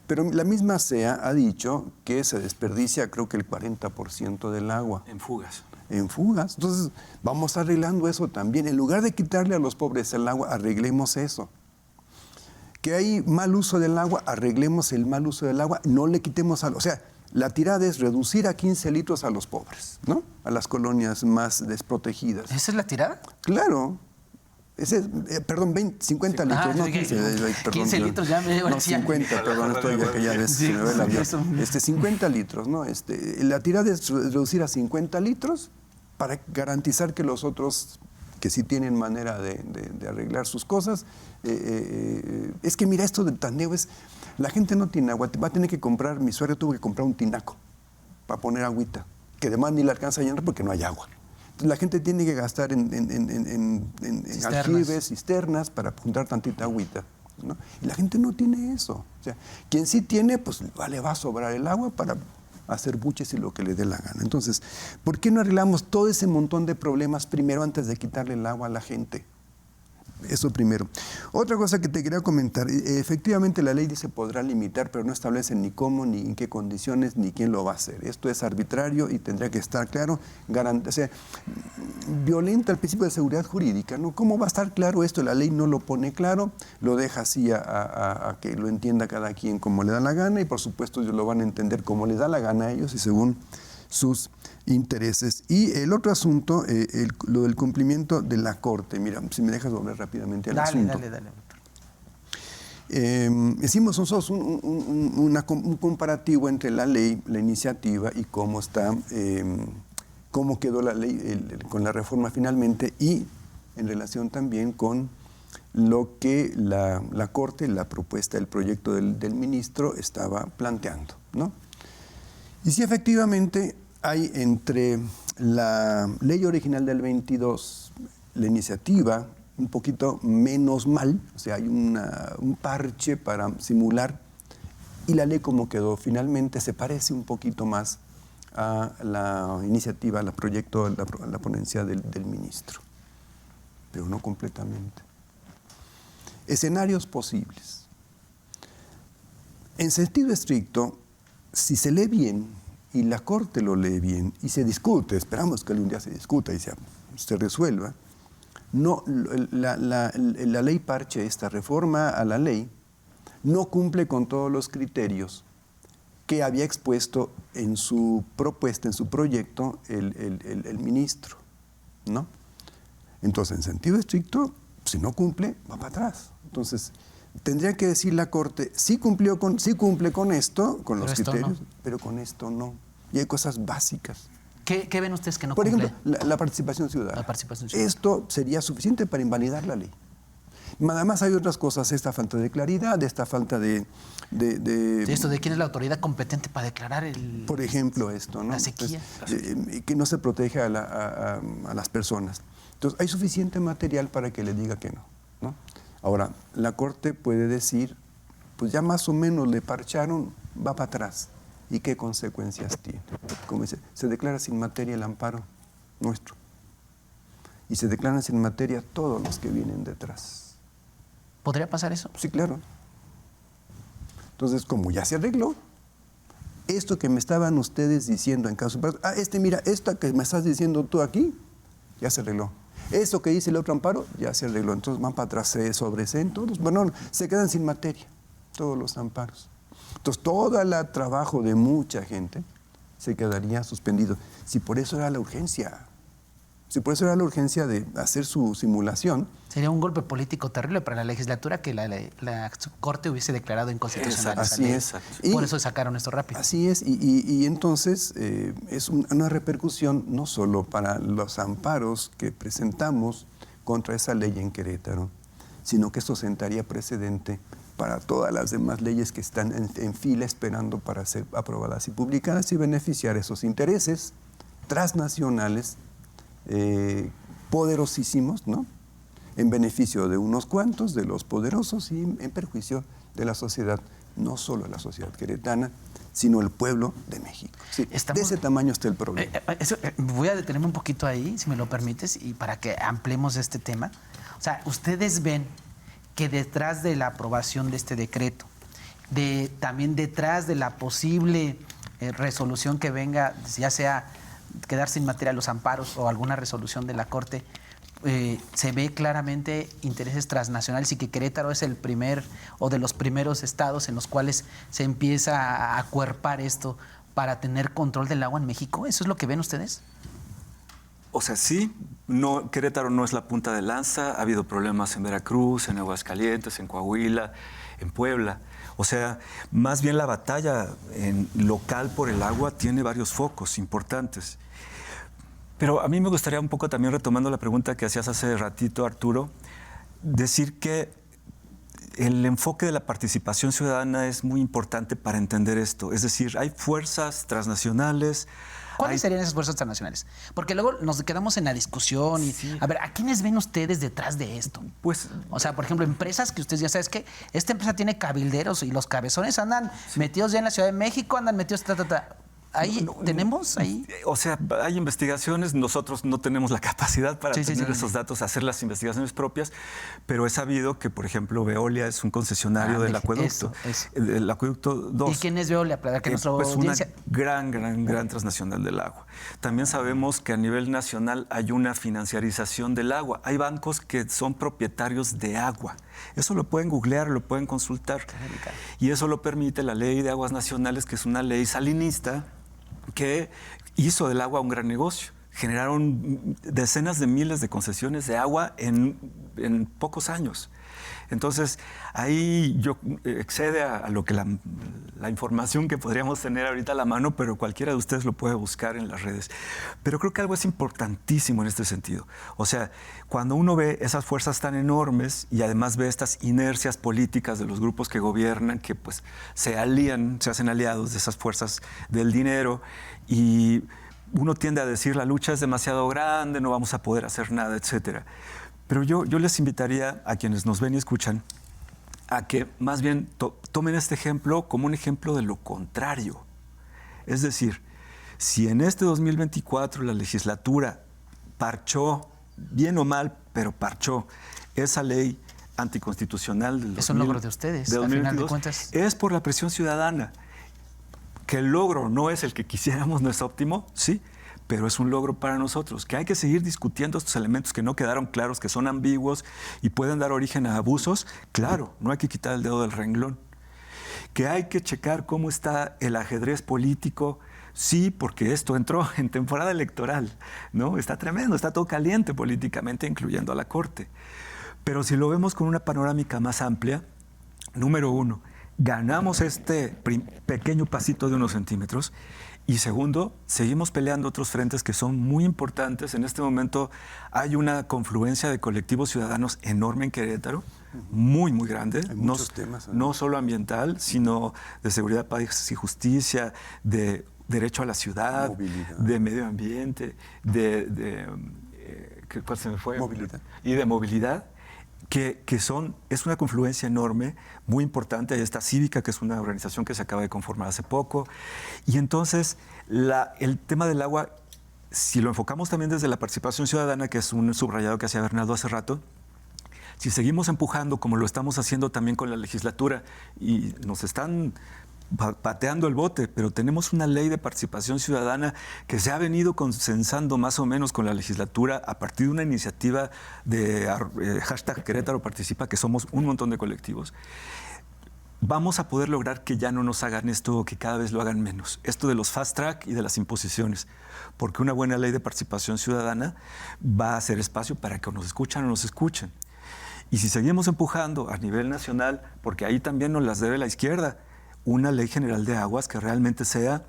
pero la misma CEA ha dicho que se desperdicia, creo que el 40% del agua. En fugas. En fugas. Entonces, vamos arreglando eso también. En lugar de quitarle a los pobres el agua, arreglemos eso. Que hay mal uso del agua, arreglemos el mal uso del agua, no le quitemos algo. O sea, la tirada es reducir a 15 litros a los pobres, ¿no? A las colonias más desprotegidas. ¿Esa es la tirada? Claro. Perdón, 50 litros, no 15. Perdón, 15 litros ya me... No, 50, perdón, estoy ya que ya ves, se me ve el avión. 50 litros, ¿no? La tirada es reducir a 50 litros para garantizar que los otros, que sí tienen manera de arreglar sus cosas. Es que mira, esto del tandeo es... La gente no tiene agua, va a tener que comprar, mi suegra tuvo que comprar un tinaco para poner agüita, que además ni le alcanza a llenar porque no hay agua. La gente tiene que gastar en aljibes, cisternas para juntar tantita agüita, ¿no? Y la gente no tiene eso. O sea, quien sí tiene, pues le va a sobrar el agua para hacer buches y lo que le dé la gana. Entonces, ¿por qué no arreglamos todo ese montón de problemas primero antes de quitarle el agua a la gente? Eso primero. Otra cosa que te quería comentar, efectivamente la ley dice podrá limitar, pero no establece ni cómo, ni en qué condiciones, ni quién lo va a hacer. Esto es arbitrario y tendría que estar claro, o sea, violenta el principio de seguridad jurídica, ¿no? ¿Cómo va a estar claro esto? La ley no lo pone claro, lo deja así a que lo entienda cada quien como le da la gana y por supuesto ellos lo van a entender como les da la gana a ellos y según sus intereses. Y el otro asunto, lo del cumplimiento de la Corte. Mira, si me dejas volver rápidamente al asunto. Dale. Hicimos nosotros un comparativo entre la ley, la iniciativa y cómo quedó la ley con la reforma finalmente y en relación también con lo que la Corte, la propuesta, el proyecto del ministro estaba planteando, ¿no? Y sí, efectivamente, hay entre la ley original del 22, la iniciativa, un poquito menos mal, o sea, hay un parche para simular, y la ley como quedó finalmente se parece un poquito más a la iniciativa, al proyecto, a la ponencia del ministro. pero no completamente. Escenarios posibles. En sentido estricto, si se lee bien y la Corte lo lee bien y se discute, esperamos que algún día se discuta y se resuelva, no, la ley parche, esta reforma a la ley, no cumple con todos los criterios que había expuesto en su propuesta, en su proyecto, el ministro, ¿no? Entonces, en sentido estricto, si no cumple, va para atrás. Entonces, tendría que decir la Corte, sí cumple con esto, con los criterios, no, pero con esto no. Y hay cosas básicas. ¿Qué ven ustedes que no cumple? Por ejemplo, la participación ciudadana. La participación ciudadana. Esto sería suficiente para invalidar la ley. Además hay otras cosas, esta falta de claridad, esta falta de esto de quién es la autoridad competente para declarar el... Por ejemplo, esto, ¿no? La sequía. Que no se protege a las personas. Entonces, hay suficiente material para que le diga que no, ¿no? Ahora, la Corte puede decir, pues ya más o menos le parcharon, va para atrás. ¿Y qué consecuencias tiene? Como dice, se declara sin materia el amparo nuestro. Y se declaran sin materia todos los que vienen detrás. ¿Podría pasar eso? Sí, claro. Entonces, como ya se arregló, esto que me estaban ustedes diciendo en caso... mira, esta que me estás diciendo tú aquí, ya se arregló. Eso que dice el otro amparo, ya se arregló. Entonces van para atrás, se sobreseen todos. Bueno, se quedan sin materia, todos los amparos. Entonces, todo el trabajo de mucha gente se quedaría suspendido. Si por eso era la urgencia, de hacer su simulación. Sería un golpe político terrible para la legislatura que la Corte hubiese declarado inconstitucional. Así es. Por eso sacaron esto rápido. Así es, y entonces es una repercusión no solo para los amparos que presentamos contra esa ley en Querétaro, sino que esto sentaría precedente para todas las demás leyes que están en fila esperando para ser aprobadas y publicadas y beneficiar esos intereses transnacionales poderosísimos, ¿no? En beneficio de unos cuantos, de los poderosos, y en perjuicio de la sociedad, no solo la sociedad queretana, sino el pueblo de México. Sí, de ese tamaño está el problema. Voy a detenerme un poquito ahí, si me lo permites, y para que ampliemos este tema. O sea, ustedes ven que detrás de la aprobación de este decreto, también detrás de la posible resolución que venga, ya sea quedar sin materia los amparos o alguna resolución de la Corte, se ve claramente intereses transnacionales y que Querétaro es el primer o de los primeros estados en los cuales se empieza a acuerpar esto para tener control del agua en México. ¿Eso es lo que ven ustedes? O sea, sí, Querétaro no es la punta de lanza, ha habido problemas en Veracruz, en Aguascalientes, en Coahuila, en Puebla. O sea, más bien la batalla local por el agua tiene varios focos importantes. Pero a mí me gustaría un poco también, retomando la pregunta que hacías hace ratito, Arturo, decir que el enfoque de la participación ciudadana es muy importante para entender esto. Es decir, hay fuerzas transnacionales. ¿Cuáles serían esas fuerzas transnacionales? Porque luego nos quedamos en la discusión y, sí. A ver, ¿a quiénes ven ustedes detrás de esto? Pues, o sea, por ejemplo, empresas que ustedes ya saben que esta empresa tiene cabilderos y los cabezones andan metidos ya en la Ciudad de México, andan metidos... ¿Ahí tenemos? Ahí. O sea, hay investigaciones, nosotros no tenemos la capacidad para tener esos datos, hacer las investigaciones propias, pero he sabido que, por ejemplo, Veolia es un concesionario del acueducto. El acueducto 2. ¿Y quién es Veolia? Para que nuestra audiencia... Una gran transnacional del agua. También sabemos que a nivel nacional hay una financiarización del agua. Hay bancos que son propietarios de agua. Eso lo pueden googlear, lo pueden consultar. Y eso lo permite la Ley de Aguas Nacionales, que es una ley salinista que hizo del agua un gran negocio. Generaron decenas de miles de concesiones de agua en pocos años. Entonces, ahí excede a lo que la información que podríamos tener ahorita a la mano, pero cualquiera de ustedes lo puede buscar en las redes. Pero creo que algo es importantísimo en este sentido. O sea, cuando uno ve esas fuerzas tan enormes y además ve estas inercias políticas de los grupos que gobiernan, que pues se alían, se hacen aliados de esas fuerzas del dinero, y uno tiende a decir la lucha es demasiado grande, no vamos a poder hacer nada, etcétera. Pero yo les invitaría a quienes nos ven y escuchan a que más bien tomen este ejemplo como un ejemplo de lo contrario. Es decir, si en este 2024 la legislatura parchó, bien o mal, pero parchó esa ley anticonstitucional del 2000, es un logro de ustedes, al final de cuentas. Es por la presión ciudadana. Que el logro no es el que quisiéramos, no es óptimo, sí, pero es un logro para nosotros, que hay que seguir discutiendo estos elementos que no quedaron claros, que son ambiguos y pueden dar origen a abusos. Claro, no hay que quitar el dedo del renglón. Que hay que checar cómo está el ajedrez político. Sí, porque esto entró en temporada electoral, ¿no? Está tremendo, está todo caliente políticamente, incluyendo a la Corte. Pero si lo vemos con una panorámica más amplia, número uno, ganamos este pequeño pasito de unos centímetros. Y segundo, seguimos peleando otros frentes que son muy importantes. En este momento hay una confluencia de colectivos ciudadanos enorme en Querétaro, muy, muy grande. Hay muchos temas, no solo ambiental, sino de seguridad, paz y justicia, de derecho a la ciudad, movilidad, de medio ambiente, ¿cuál se me fue? Movilidad. Y de movilidad. Es una confluencia enorme, muy importante. Hay esta Cívica, que es una organización que se acaba de conformar hace poco. Y entonces, el tema del agua, si lo enfocamos también desde la participación ciudadana, que es un subrayado que hacía Bernardo hace rato, si seguimos empujando, como lo estamos haciendo también con la legislatura, y nos están pateando el bote, pero tenemos una ley de participación ciudadana que se ha venido consensando más o menos con la legislatura a partir de una iniciativa de hashtag Querétaro Participa, que somos un montón de colectivos. Vamos a poder lograr que ya no nos hagan esto, que cada vez lo hagan menos. Esto de los fast track y de las imposiciones. Porque una buena ley de participación ciudadana va a hacer espacio para que nos escuchen o nos escuchen. Y si seguimos empujando a nivel nacional, porque ahí también nos las debe la izquierda, una ley general de aguas que realmente sea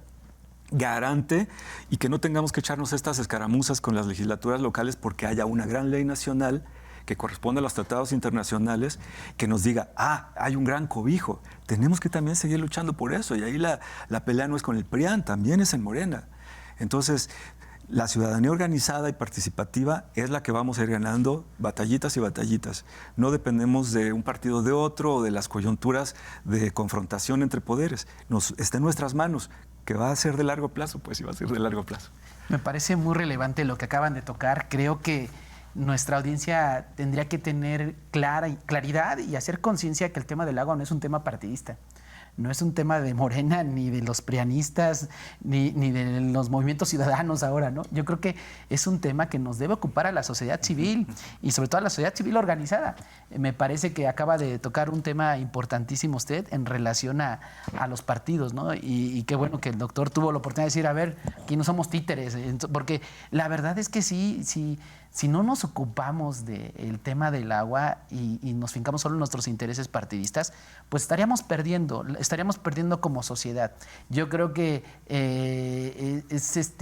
garante y que no tengamos que echarnos estas escaramuzas con las legislaturas locales porque haya una gran ley nacional que corresponde a los tratados internacionales que nos diga, hay un gran cobijo. Tenemos que también seguir luchando por eso. Y ahí la pelea no es con el PRIAN, también es en Morena. Entonces, la ciudadanía organizada y participativa es la que vamos a ir ganando batallitas y batallitas. No dependemos de un partido de otro o de las coyunturas de confrontación entre poderes. Está en nuestras manos. ¿Que va a ser de largo plazo? Pues sí va a ser de largo plazo. Me parece muy relevante lo que acaban de tocar. Creo que nuestra audiencia tendría que tener claridad y hacer conciencia que el tema del agua no es un tema partidista. No es un tema de Morena, ni de los prianistas, ni de los movimientos ciudadanos ahora, ¿no? Yo creo que es un tema que nos debe ocupar a la sociedad civil y sobre todo a la sociedad civil organizada. Me parece que acaba de tocar un tema importantísimo usted en relación a los partidos, ¿no? Y qué bueno que el doctor tuvo la oportunidad de decir, a ver, aquí no somos títeres, porque la verdad es que si no nos ocupamos del tema del agua y nos fincamos solo en nuestros intereses partidistas, pues estaríamos perdiendo como sociedad. Yo creo que es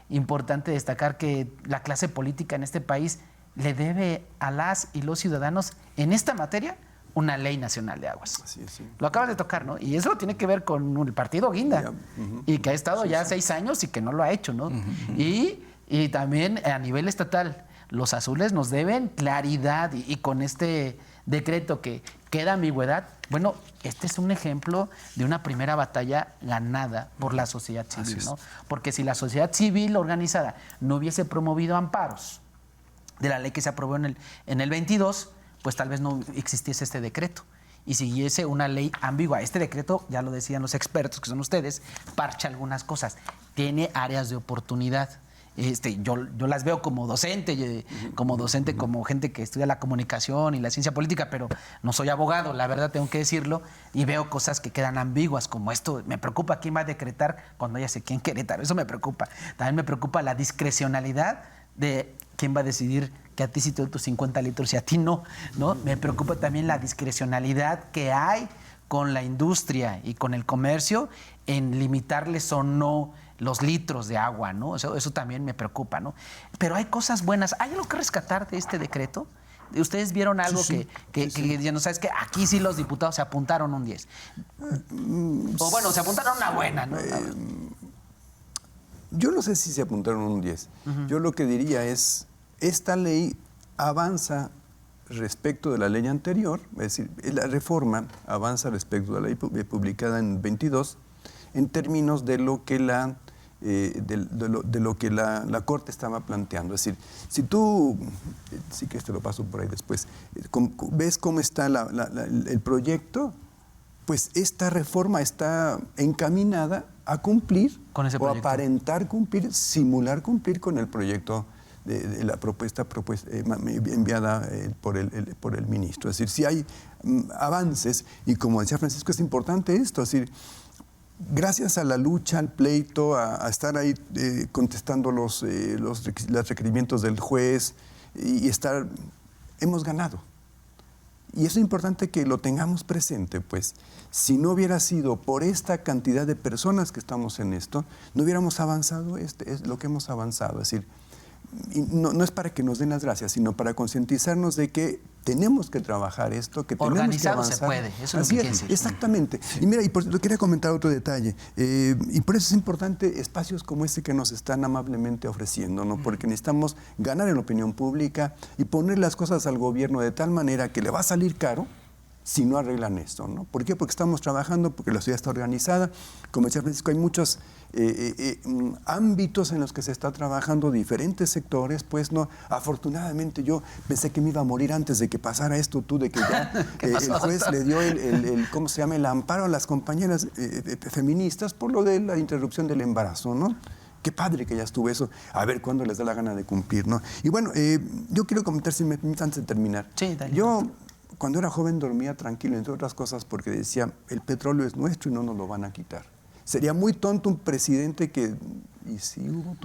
importante destacar que la clase política en este país le debe a las y los ciudadanos en esta materia una ley nacional de aguas. Así es, sí. Lo acabas de tocar, ¿no? Y eso tiene que ver con el partido Guinda, y que ha estado ya 6 años y que no lo ha hecho, ¿no? Y también a nivel estatal, los azules nos deben claridad y con este decreto que queda ambigüedad. Bueno, este es un ejemplo de una primera batalla ganada por la sociedad civil, ¿no? Porque si la sociedad civil organizada no hubiese promovido amparos de la ley que se aprobó en el 22, pues tal vez no existiese este decreto y siguiese una ley ambigua. Este decreto, ya lo decían los expertos que son ustedes, parcha algunas cosas, tiene áreas de oportunidad. Yo las veo como docente, como gente que estudia la comunicación y la ciencia política, pero no soy abogado, la verdad tengo que decirlo, y veo cosas que quedan ambiguas, como esto. Me preocupa quién va a decretar cuando haya sequía en Querétaro, eso me preocupa. También me preocupa la discrecionalidad de quién va a decidir que a ti sí te doy tus 50 litros y a ti no, ¿no? Me preocupa también la discrecionalidad que hay con la industria y con el comercio en limitarles o no los litros de agua, ¿no? Eso también me preocupa, ¿no? Pero hay cosas buenas. ¿Hay algo que rescatar de este decreto? ¿Ustedes vieron algo que ya no sabes que aquí sí los diputados se apuntaron un 10? O bueno, se apuntaron una buena, ¿no? Yo no sé si se apuntaron un 10. Yo lo que diría es, esta ley avanza respecto de la ley anterior, es decir, la reforma avanza respecto de la ley publicada en 22, en términos de lo que la de lo que la Corte estaba planteando. Es decir, si tú, sí que te lo paso por ahí después, ves cómo está el proyecto, pues esta reforma está encaminada a cumplir con ese o proyecto, aparentar cumplir, simular cumplir con el proyecto de la propuesta enviada por el ministro. Es decir, si hay avances, y como decía Francisco, es importante esto, es decir, gracias a la lucha, al pleito, a estar ahí contestando los requerimientos del juez y hemos ganado. Y es importante que lo tengamos presente, pues. Si no hubiera sido por esta cantidad de personas que estamos en esto, no hubiéramos avanzado es lo que hemos avanzado. Es decir, no es para que nos den las gracias, sino para concientizarnos de que tenemos que trabajar esto, que tenemos que avanzar. Organizado se puede, eso es Así lo que es, quiere decir. exactamente. Y mira, quería comentar otro detalle, y por eso es importante espacios como este que nos están amablemente ofreciendo, ¿no? Porque necesitamos ganar en la opinión pública y poner las cosas al gobierno de tal manera que le va a salir caro si no arreglan esto, ¿no? ¿Por qué? Porque estamos trabajando, porque la sociedad está organizada. Como decía Francisco, hay muchos ámbitos en los que se está trabajando, diferentes sectores, pues no. Afortunadamente yo pensé que me iba a morir antes de que pasara esto, de que ya el juez le dio ¿cómo se llama? El amparo a las compañeras feministas por lo de la interrupción del embarazo, ¿no? Qué padre que ya estuvo eso, a ver cuándo les da la gana de cumplir, ¿no? Y bueno, yo quiero comentar, si me permiten, antes de terminar. Sí, Daniel. Yo, cuando era joven, dormía tranquilo, entre otras cosas, porque decía, el petróleo es nuestro y no nos lo van a quitar. Sería muy tonto un presidente que... ¿Y sí, Hugo?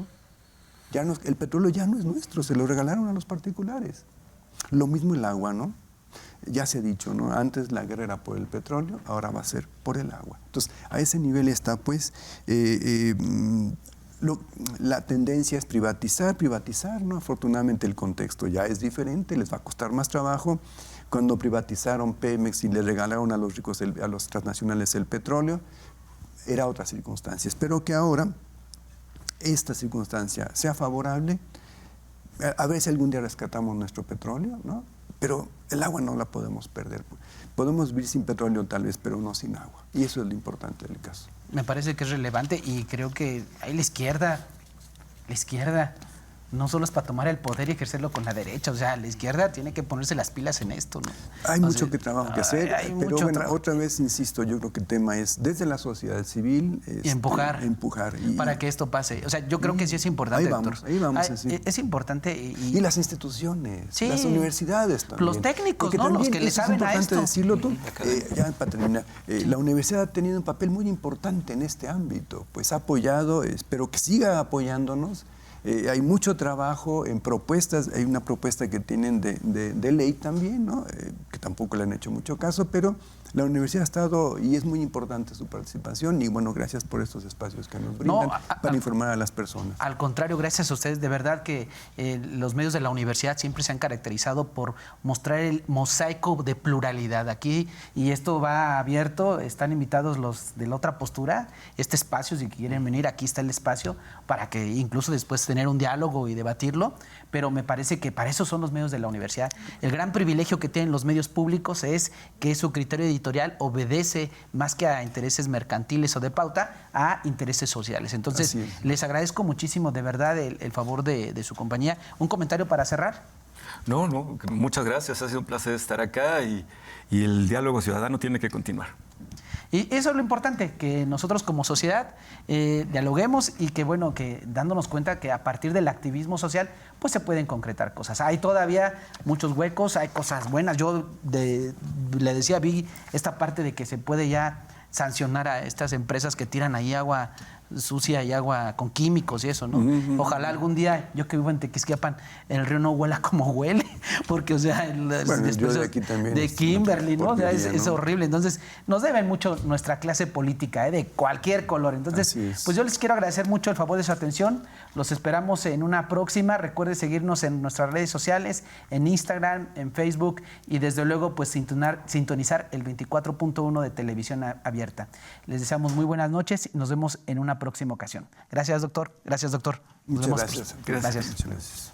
El petróleo ya no es nuestro, se lo regalaron a los particulares. Lo mismo el agua, ¿no? Ya se ha dicho, ¿no? Antes la guerra era por el petróleo, ahora va a ser por el agua. Entonces, a ese nivel está, pues... la tendencia es privatizar, ¿no? Afortunadamente el contexto ya es diferente, les va a costar más trabajo. Cuando privatizaron Pemex y le regalaron a los ricos, a los transnacionales el petróleo, era otra circunstancia. Espero que ahora esta circunstancia sea favorable. A ver si algún día rescatamos nuestro petróleo, ¿no? Pero el agua no la podemos perder. Podemos vivir sin petróleo tal vez, pero no sin agua. Y eso es lo importante del caso. Me parece que es relevante y creo que ahí la izquierda no solo es para tomar el poder y ejercerlo con la derecha, o sea, la izquierda tiene que ponerse las pilas en esto, ¿no? Hay mucho trabajo que hacer, pero bueno, trabajo. Otra vez insisto, yo creo que el tema es desde la sociedad civil empujar para que esto pase. O sea, yo creo que sí es importante, doctor. Ahí vamos. Es importante. Y las instituciones, sí, las universidades también. Los técnicos, ¿no? Los que le saben a esto. Es importante decirlo, ya para terminar, la universidad ha tenido un papel muy importante en este ámbito, pues ha apoyado, espero que siga apoyándonos. Hay mucho trabajo en propuestas, hay una propuesta que tienen de ley también, ¿no? Que tampoco le han hecho mucho caso, pero la universidad ha estado, y es muy importante su participación, y bueno, gracias por estos espacios que nos brindan para informar a las personas. Al contrario, gracias a ustedes, de verdad que los medios de la universidad siempre se han caracterizado por mostrar el mosaico de pluralidad aquí, y esto va abierto, están invitados los de la otra postura, este espacio, si quieren venir, aquí está el espacio, para que incluso después tener un diálogo y debatirlo, pero me parece que para eso son los medios de la universidad. El gran privilegio que tienen los medios públicos es que su criterio editorial obedece más que a intereses mercantiles o de pauta, a intereses sociales. Entonces, les agradezco muchísimo de verdad el favor de su compañía. ¿Un comentario para cerrar? No, muchas gracias. Ha sido un placer estar acá y el diálogo ciudadano tiene que continuar. Y eso es lo importante, que nosotros como sociedad dialoguemos y que, bueno, que dándonos cuenta que a partir del activismo social, pues se pueden concretar cosas. Hay todavía muchos huecos, hay cosas buenas. Yo le decía, vi esta parte de que se puede ya sancionar a estas empresas que tiran ahí agua sucia y agua con químicos y eso, ¿no? Ojalá algún día, yo que vivo en Tequisquiapan, el río no huela como huele, porque, o sea, después de Kimberly, ¿no? O sea, es horrible. Entonces, nos deben mucho nuestra clase política, de cualquier color. Entonces, pues yo les quiero agradecer mucho el favor de su atención. Los esperamos en una próxima. Recuerde seguirnos en nuestras redes sociales, en Instagram, en Facebook y desde luego, pues sintonizar el 24.1 de Televisión Abierta. Les deseamos muy buenas noches y nos vemos en una próxima ocasión. Gracias, doctor. Gracias, doctor. Muchas gracias. Gracias. Muchas gracias.